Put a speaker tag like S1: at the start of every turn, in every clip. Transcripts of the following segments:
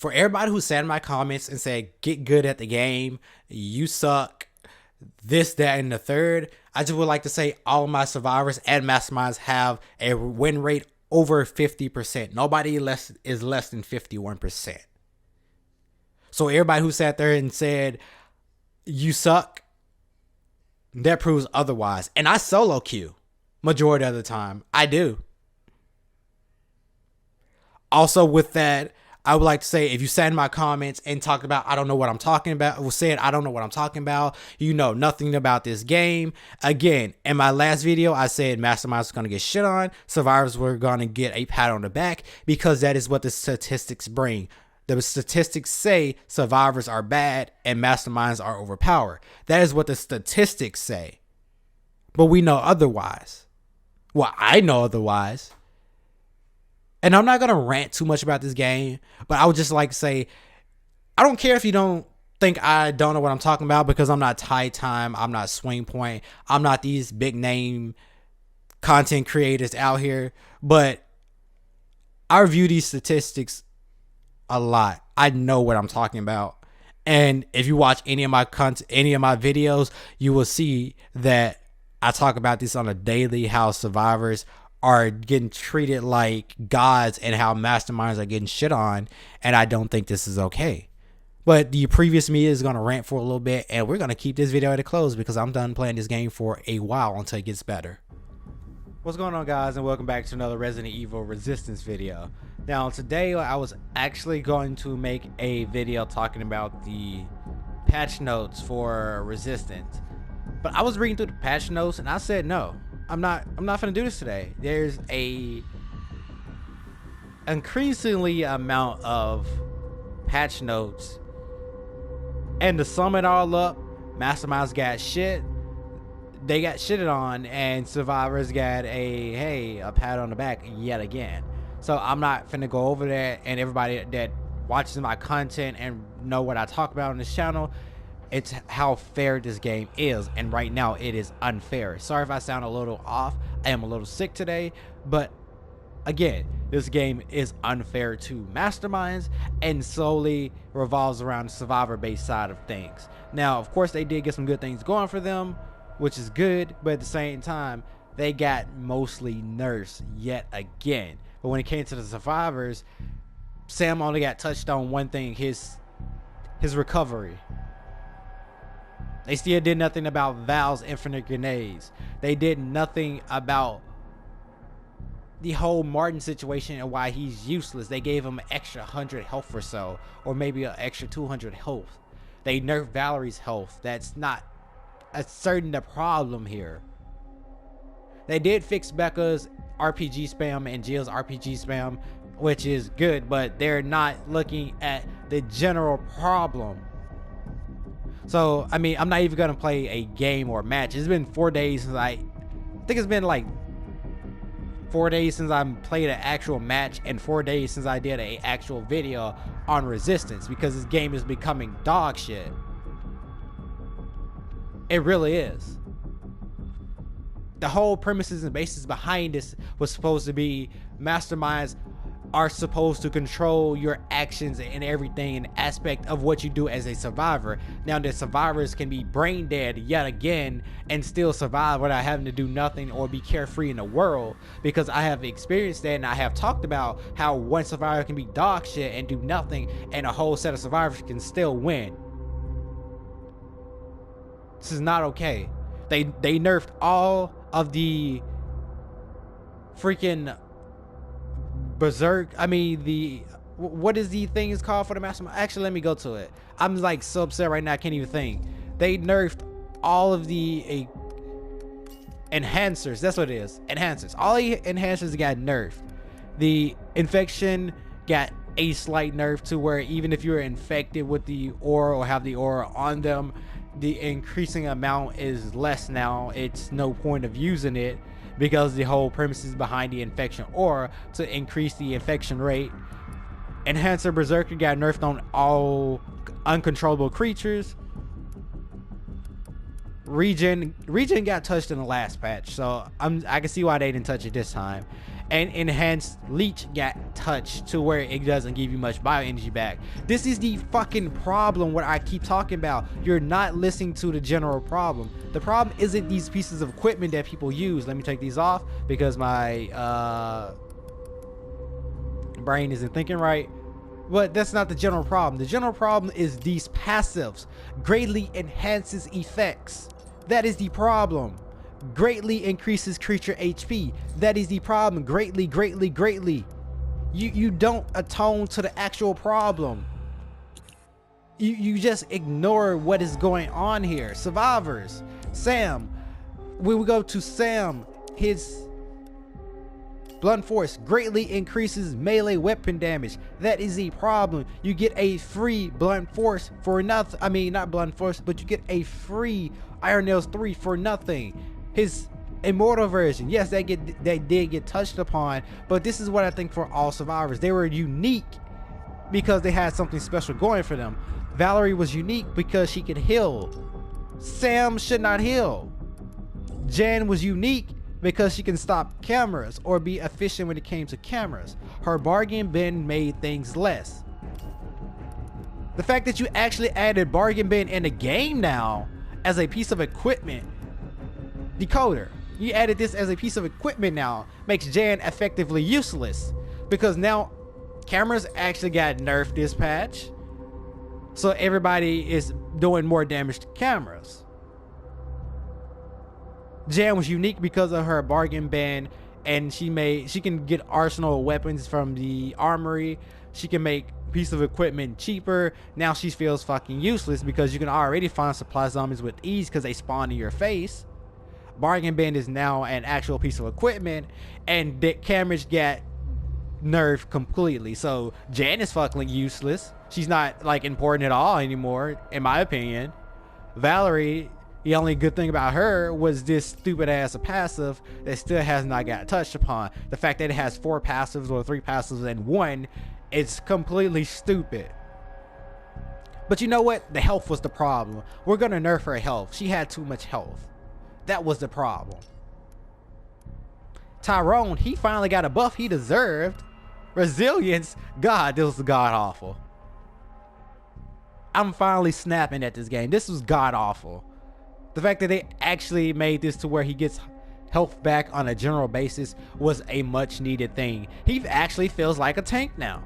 S1: For everybody who sat in my comments and said, get good at the game, you suck, this, that, and the third, I just would like to say all of my survivors and masterminds have a win rate over 50%. Nobody is less than 51%. So everybody who sat there and said, you suck, that proves otherwise. And I solo queue majority of the time. I do. Also with that, I would like to say, if you sat in my comments and talked about, I don't know what I'm talking about, or said, I don't know what I'm talking about, you know nothing about this game. Again, in my last video, I said Masterminds was going to get shit on. Survivors were going to get a pat on the back because that is what the statistics bring. The statistics say survivors are bad and masterminds are overpowered. That is what the statistics say. But we know otherwise. Well, I know otherwise. And I'm not going to rant too much about this game, but I would just like to say, I don't care if you don't think I don't know what I'm talking about, because I'm not Tie Time, I'm not Swing Point, I'm not these big name content creators out here, but I review these statistics a lot. I know what I'm talking about. And if you watch any of my content, any of my videos, you will see that I talk about this on a daily, how survivors are getting treated like gods and how masterminds are getting shit on, and I don't think this is okay. But the previous me is going to rant for a little bit, and we're going to keep this video at a close because I'm done playing this game for a while until it gets better. What's going on, guys, and welcome back to another Resident Evil Resistance video. Now today I was actually going to make a video talking about the patch notes for Resistance, but I was reading through the patch notes and I said no, I'm not gonna do this today. There's a increasingly amount of patch notes, and to sum it all up, Masterminds got shit. They got shitted on, and survivors got a pat on the back yet again. So I'm not finna go over that, and everybody that watches my content and know what I talk about on this channel, it's how fair this game is, and right now it is unfair. Sorry if I sound a little off. I am a little sick today, but again, this game is unfair to masterminds and solely revolves around the survivor-based side of things. Now, of course, they did get some good things going for them, which is good, but at the same time, they got mostly nerfs yet again. But when it came to the survivors, Sam only got touched on one thing: his recovery. They still did nothing about Val's infinite grenades. They did nothing about the whole Martin situation and why he's useless. They gave him an extra 100 health or so, or maybe an extra 200 health. They nerfed Valerie's health. That's not asserting the problem here. They did fix Becca's RPG spam and Jill's RPG spam, which is good, but they're not looking at the general problem. So, I mean, I'm not even gonna play a game or a match. It's been 4 days since I think it's been like 4 days since I played an actual match, and 4 days since I did an actual video on Resistance, because this game is becoming dog shit. It really is. The whole premises and basis behind this was supposed to be masterminds are supposed to control your actions and everything, an aspect of what you do as a survivor. Now the survivors can be brain dead yet again and still survive without having to do nothing or be carefree in the world, because I have experienced that, and I have talked about how one survivor can be dog shit and do nothing, and a whole set of survivors can still win. This is not okay. They nerfed all of the freaking berserk, I mean, the what is the thing is called for the mastermind? Actually, let me go to it. I'm like so upset right now, I can't even think. They nerfed all of the enhancers. That's what it is, enhancers. All the enhancers got nerfed. The infection got a slight nerf to where even if you're infected with the aura or have the aura on them, the increasing amount is less now. It's no point of using it, because the whole premise is behind the infection aura to increase the infection rate. Enhancer Berserker got nerfed on all uncontrollable creatures. Regen got touched in the last patch, so I can see why they didn't touch it this time. and enhanced leech got touched to where it doesn't give you much bioenergy back. This is the fucking problem, what I keep talking about. You're not listening to the general problem. The problem isn't these pieces of equipment that people use. Let me take these off because my brain isn't thinking right. But that's not the general problem. The general problem is these passives greatly enhances effects. That is the problem. Greatly increases creature HP. That is the problem. Greatly. You don't atone to the actual problem. You just ignore what is going on here. Survivors. Sam. When we go to Sam, his blunt force greatly increases melee weapon damage. That is a problem. You get a free blunt force for nothing. I mean, not blunt force, but you get a free Iron Nails 3 for nothing. His immortal version, yes, they did get touched upon, but this is what I think for all survivors. They were unique because they had something special going for them. Valerie was unique because she could heal. Sam should not heal. Jan was unique because she can stop cameras or be efficient when it came to cameras. Her bargain bin made things less. The fact that you actually added bargain bin in the game now as a piece of equipment, decoder, you added this as a piece of equipment now, makes Jan effectively useless because now cameras actually got nerfed this patch, so everybody is doing more damage to cameras. Jan was unique because of her bargain bin, and she can get arsenal weapons from the armory. She can make piece of equipment cheaper. Now she feels fucking useless because you can already find supply zombies with ease because they spawn in your face. Bargain bin is now an actual piece of equipment, and the cameras get nerfed completely. So Jan is fucking useless. She's not like important at all anymore, in my opinion. Valerie, the only good thing about her was this stupid ass passive that still has not got touched upon. The fact that it has 4 passives or 3 passives and 1, it's completely stupid. But you know what? The health was the problem. We're gonna nerf her health. She had too much health. That was the problem. Tyrone, he finally got a buff he deserved. Resilience, God, this was god awful. I'm finally snapping at this game. This was god awful. The fact that they actually made this to where he gets health back on a general basis was a much needed thing. He actually feels like a tank now.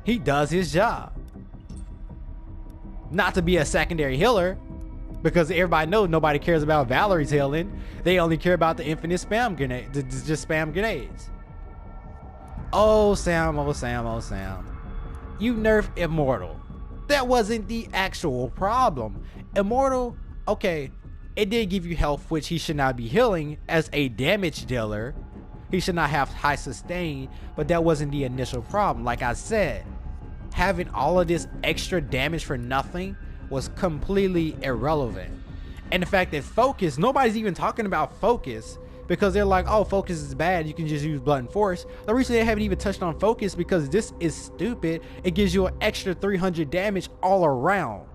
S1: He does his job. Not to be a secondary healer, because everybody knows nobody cares about Valerie's healing. They only care about the infinite spam grenade, just spam grenades. Oh Sam, oh Sam, oh Sam. You nerfed Immortal. That wasn't the actual problem. Immortal, okay, it did give you health, which he should not be healing as a damage dealer. He should not have high sustain, but that wasn't the initial problem. Like I said, having all of this extra damage for nothing was completely irrelevant. And the fact that focus, nobody's even talking about focus because they're like, oh, focus is bad, you can just use blunt force. The reason they haven't even touched on focus because this is stupid. It gives you an extra 300 damage all around.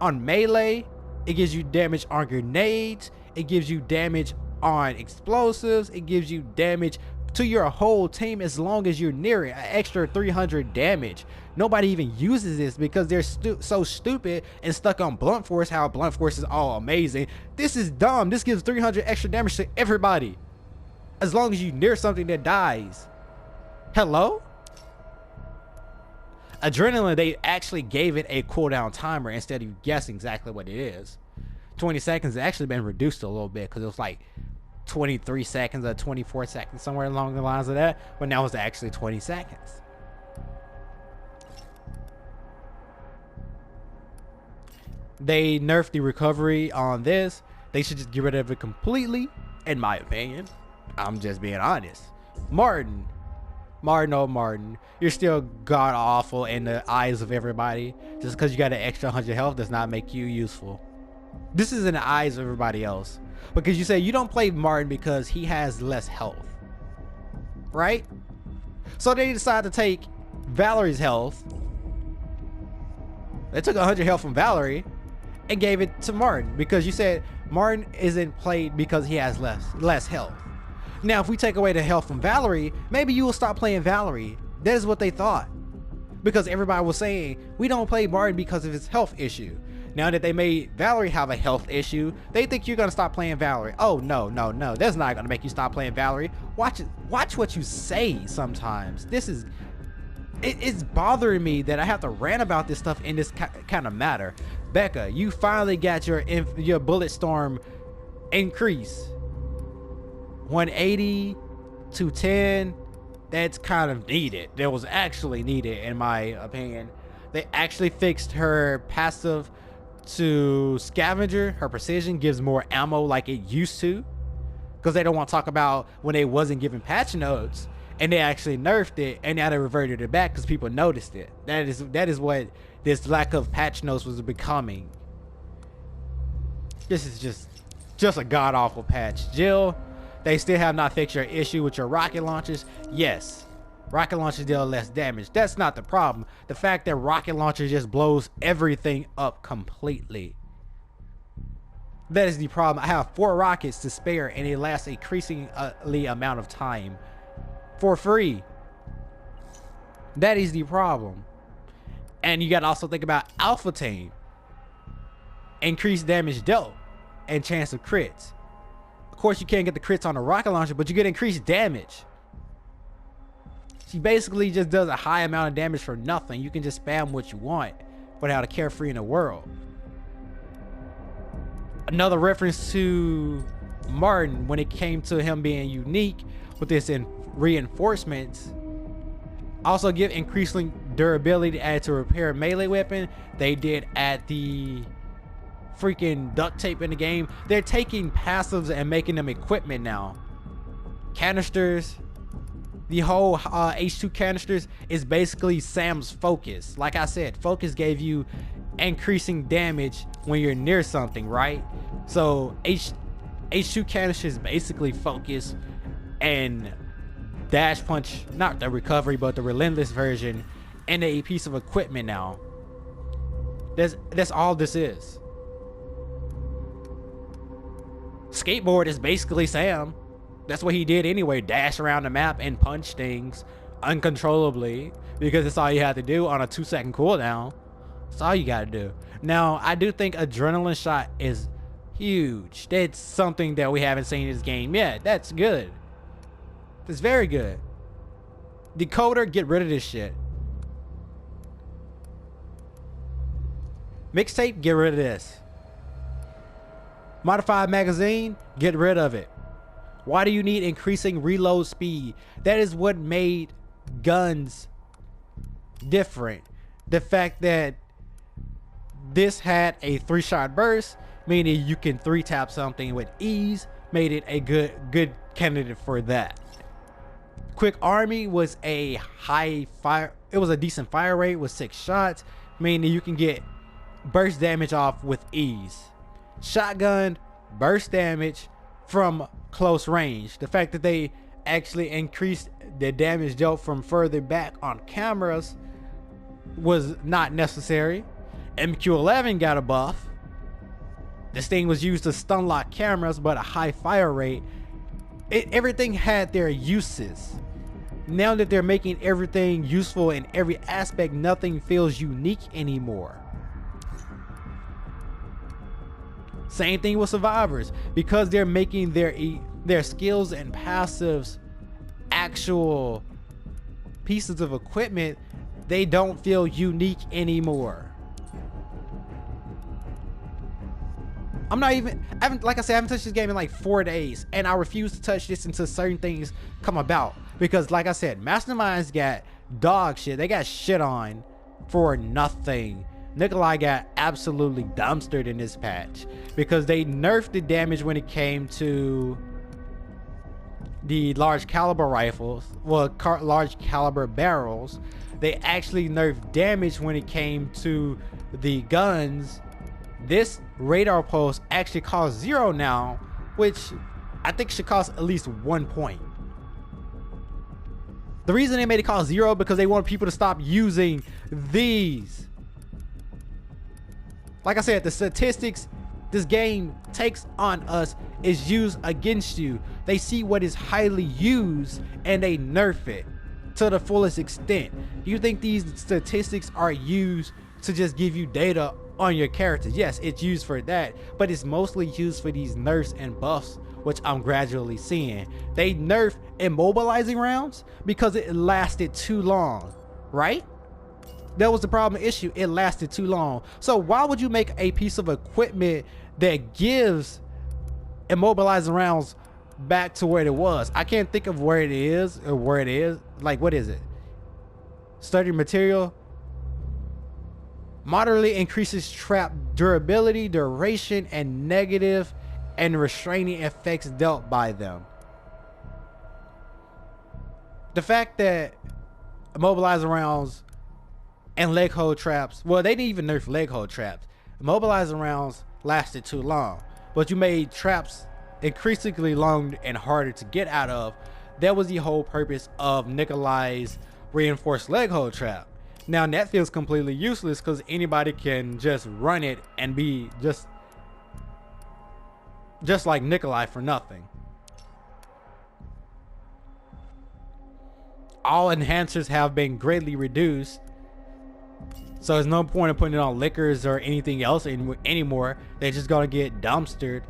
S1: On melee, it gives you damage on grenades, it gives you damage on explosives, it gives you damage to your whole team as long as you're near it, an extra 300 damage. Nobody even uses this because they're so stupid and stuck on blunt force, how blunt force is all amazing. This is dumb. This gives 300 extra damage to everybody as long as you near something that dies. Hello? Adrenaline, they actually gave it a cooldown timer instead of you guessing exactly what it is. 20 seconds, it actually been reduced a little bit because it was like 23 seconds or 24 seconds, somewhere along the lines of that, but now it's actually 20 seconds. They nerfed the recovery on this. They should just get rid of it completely, in my opinion. I'm just being honest. Martin, oh Martin, you're still god awful in the eyes of everybody. Just because you got an extra 100 health does not make you useful. This is in the eyes of everybody else, because you say you don't play Martin because he has less health, right? So they decided to take Valerie's health. They took 100 health from Valerie and gave it to Martin because you said Martin isn't played because he has less health. Now, if we take away the health from Valerie, maybe you will stop playing Valerie. That is what they thought. Because everybody was saying, we don't play Martin because of his health issue. Now that they made Valerie have a health issue, they think you're gonna stop playing Valerie. Oh, no, no, no. That's not gonna make you stop playing Valerie. Watch what you say sometimes. It's bothering me that I have to rant about this stuff in this kind of matter. Becca, you finally got your bullet storm increase. 180 to 10. That's kind of needed. That was actually needed, in my opinion. They actually fixed her passive to scavenger. Her precision gives more ammo like it used to, because they don't want to talk about when they wasn't giving patch notes and they actually nerfed it, and now they reverted it back because people noticed it. That is what this lack of patch notes was becoming. This is just a god-awful patch. Jill, they still have not fixed your issue with your rocket launchers. Yes, rocket launchers deal less damage. That's not the problem. The fact that rocket launcher just blows everything up completely. That is the problem. I have 4 rockets to spare, and it lasts a increasingly amount of time for free. That is the problem. And you got to also think about Alpha Team. Increased damage dealt and chance of crits. Of course, you can't get the crits on the rocket launcher, but you get increased damage. She basically just does a high amount of damage for nothing. You can just spam what you want without a carefree in the world. Another reference to Martin when it came to him being unique with this reinforcements. Also give increasing durability added to repair melee weapon. They did add the freaking duct tape in the game. They're taking passives and making them equipment now. Canisters, the whole H2 canisters is basically Sam's focus. Like I said, focus gave you increasing damage when you're near something, right? So H2 canisters basically focus, and dash punch, not the recovery but the relentless version, and a piece of equipment now. That's all this is. Skateboard is basically Sam. That's what he did anyway, dash around the map and punch things uncontrollably, because that's all you have to do on a 2-second cooldown. That's all you gotta do. Now, I do think adrenaline shot is huge. That's something that we haven't seen in this game yet. That's good. That's very good. Decoder, get rid of this shit. Mixtape, get rid of this. Modified magazine, get rid of it. Why do you need increasing reload speed? That is what made guns different. The fact that this had a 3-shot burst, meaning you can 3-tap something with ease, made it a good candidate for that. Quick Army was a high fire. It was a decent fire rate with 6 shots, meaning you can get burst damage off with ease. Shotgun, burst damage from close range. The fact that they actually increased the damage dealt from further back on cameras was not necessary. MQ-11 got a buff. This thing was used to stun lock cameras, but a high fire rate. Everything had their uses. Now that they're making everything useful in every aspect, nothing feels unique anymore. Same thing with survivors, because they're making their skills and passives actual pieces of equipment. They don't feel unique anymore. Like I said, I haven't touched this game in like 4 days, and I refuse to touch this until certain things come about. Because like I said, Mastermind's got dog shit. They got shit on for nothing. Nikolai got absolutely dumpstered in this patch because they nerfed the damage when it came to the large caliber rifles, large caliber barrels. They actually nerfed damage when it came to the guns. This radar pulse actually costs 0 now, which I think should cost at least 1 point. The reason they made it cost 0 because they want people to stop using these. Like I said, the statistics this game takes on us is used against you. They see what is highly used and they nerf it to the fullest extent. You think these statistics are used to just give you data on your characters? Yes, it's used for that, but it's mostly used for these nerfs and buffs, which I'm gradually seeing. They nerf immobilizing rounds because it lasted too long, right? That was the problem issue. It lasted too long. So why would you make a piece of equipment that gives immobilizing rounds back to where it was? I can't think of where it is or where it is. Like, what is it? Sturdy material. Moderately increases trap durability, duration, and negative and restraining effects dealt by them. The fact that immobilizing rounds and leg hold traps, well, they didn't even nerf leg hold traps. Immobilizing rounds lasted too long, but you made traps increasingly long and harder to get out of. That was the whole purpose of Nikolai's reinforced leg hold trap. Now that feels completely useless because anybody can just run it and be just like Nikolai for nothing. All enhancers have been greatly reduced, so there's no point in putting it on liquors or anything else anymore. They're just gonna get dumpstered.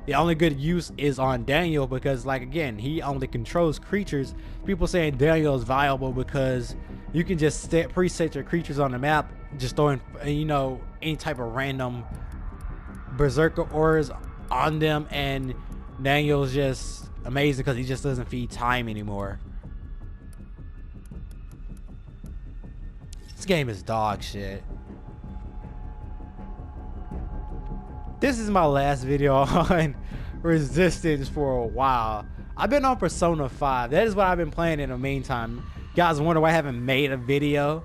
S1: The only good use is on Daniel because, like, again, he only controls creatures. People saying Daniel is viable because you can just preset your creatures on the map, just throwing, you know, any type of random berserker auras on them, and Daniel's just amazing because he just doesn't feed time anymore. This game is dog shit. This is my last video on Resistance for a while. I've been on Persona 5. That is what I've been playing in the meantime. You guys wonder why I haven't made a video?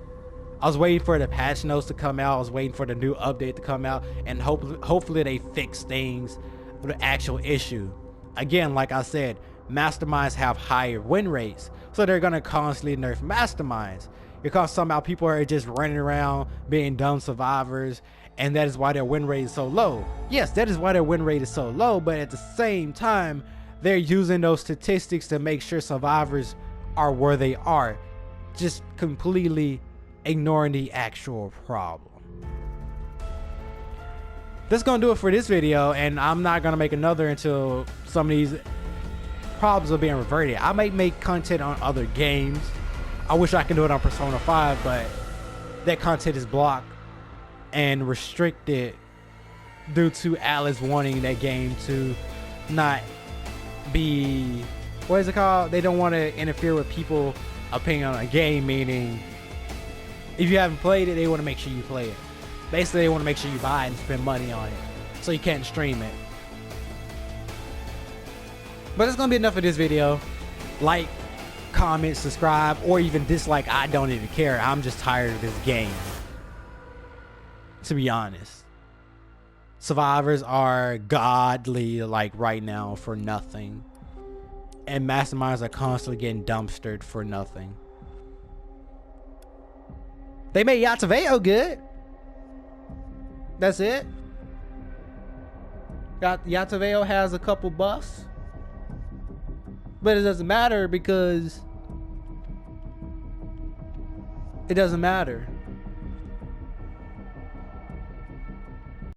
S1: I was waiting for the patch notes to come out. I was waiting for the new update to come out, and hopefully they fix things with the actual issue. Again, like I said, masterminds have higher win rates, so they're gonna constantly nerf masterminds because somehow people are just running around being dumb survivors, and that is why their win rate is so low. Yes, that is why their win rate is so low, but at the same time, they're using those statistics to make sure survivors are where they are, just completely ignoring the actual problem. That's gonna do it for this video, and I'm not gonna make another until some of these problems are being reverted. I might make content on other games. I wish I could do it on Persona 5, but that content is blocked and restricted due to Alice wanting that game to not be, what is it called? They don't want to interfere with people's opinion on a game, meaning if you haven't played it, they want to make sure you play it. Basically, they want to make sure you buy it and spend money on it, so you can't stream it. But it's gonna be enough of this video. Like, comment, subscribe, or even dislike. I don't even care. I'm just tired of this game, to be honest. Survivors are godly, like, right now for nothing, and masterminds are constantly getting dumpstered for nothing. They made Yataveo good. That's it. Yataveo has a couple buffs, but it doesn't matter because it doesn't matter.